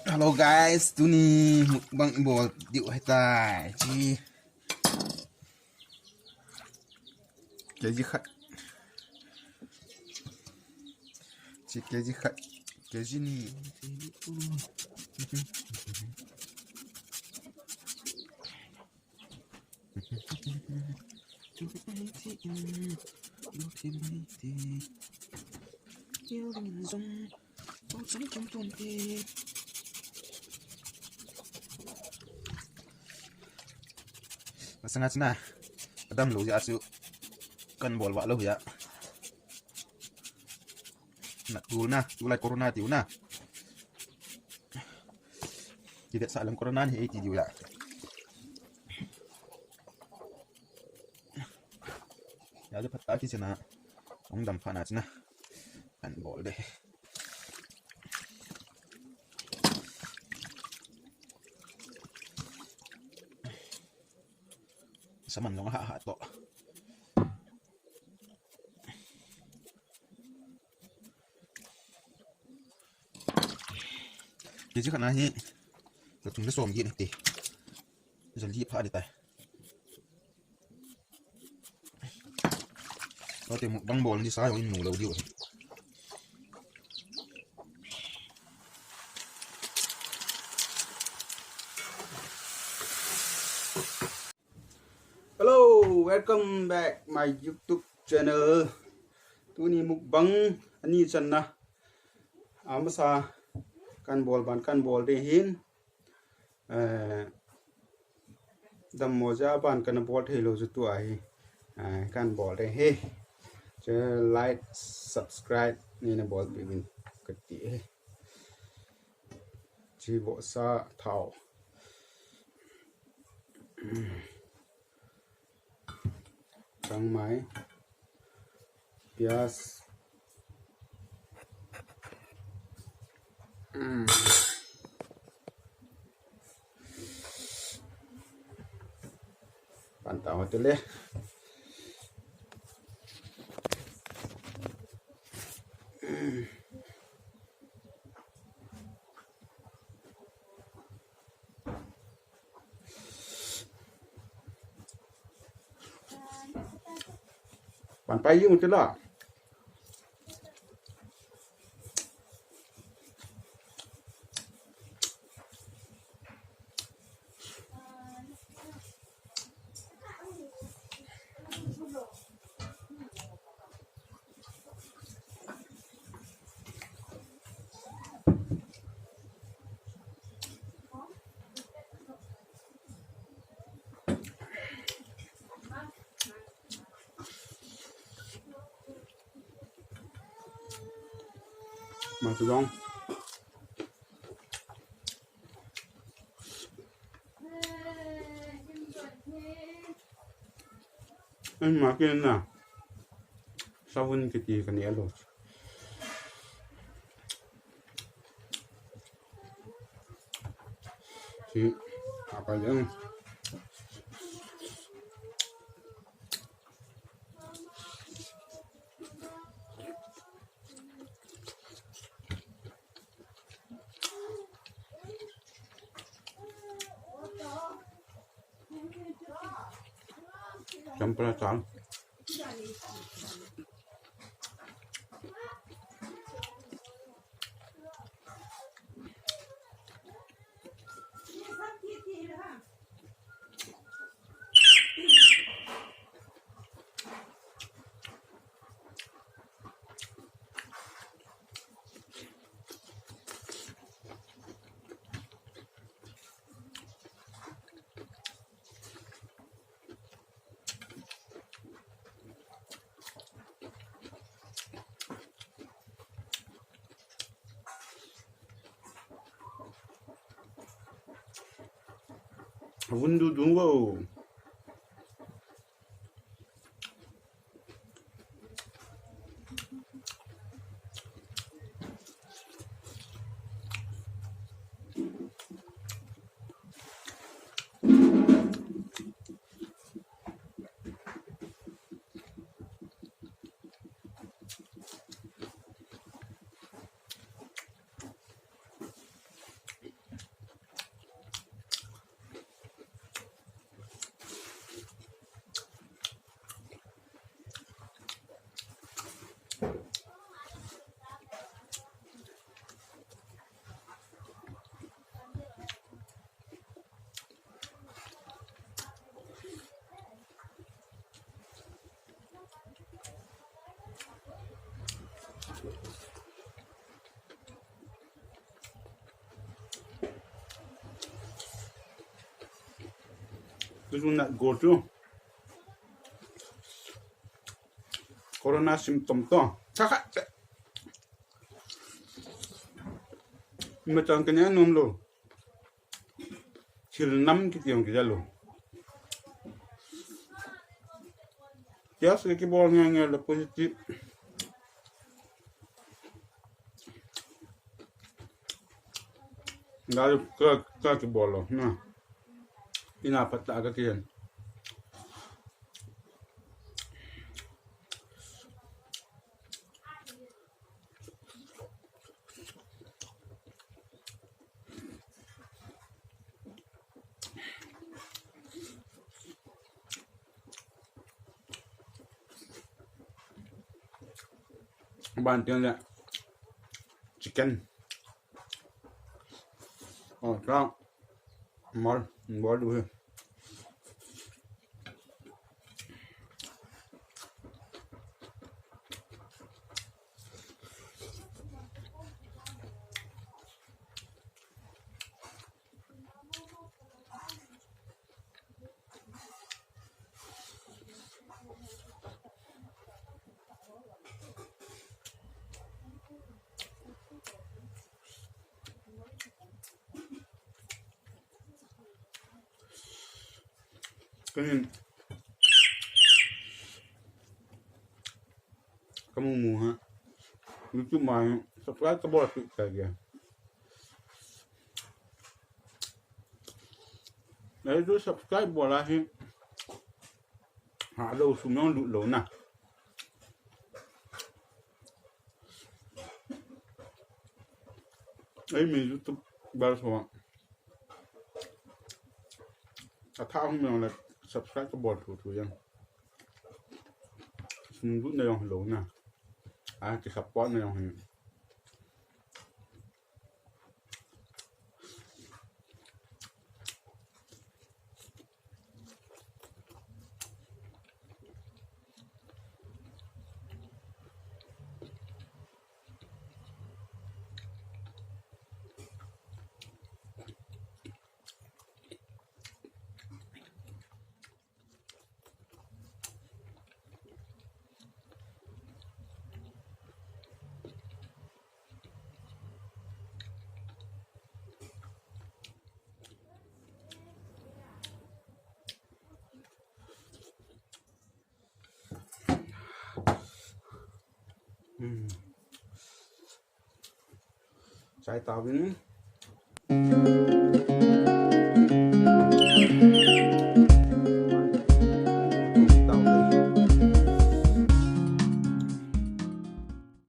Hello guys, tu ni mukbang bol diuk hai tai. Keji khat. Keji khat. Keji ni. Sangat senang. Adam lu ya asu kan bol wa lu ya. Nak tu na, tu lai corona tiu na. Tidak salam corona ni ti tiu ya. Ya je patah ki sana. Ong dam phana chna. Kan bol deh. Saman long ha to. Jadi kan ni betul betul som gini teh. Jadi apa ada tai. Kalau temu bang bol ni saya ini mula dia. Hello, welcome back my YouTube channel. Tu ni mukbang ani channa. Amasa kan bol deh hin. Dam moja ban kan bol thelo jutu ai. Kan bol deh he. Like, subscribe ni na bol pin kati he. Ji bo sa thao. Trắng máy pias pantau tu le pan payung tu lah. Masuk dong. Makin na. Sabun kecil kan ya lo. Si apa yang campur asal. Wundu dungo. This one that go to corona symptom to. Chắc mà chẳng cái này nôm luôn. Chỉ năm cái tiếng cái gì luôn. Yes, cái ball nghe là positive. Lalu ke ball nah. Ina patah ke kian. Banting ya chicken. Oh, đó. Mol dulu. Kan kamu muha YouTube mai subscribe ke bawah saja. Nah itu subscribe boleh ada usulnya dulu nah. Ini YouTube baru semua. Thao không là subscribe cái bọt thủ dân xong rút này không lỗ nè cái support này không Saya tahu ini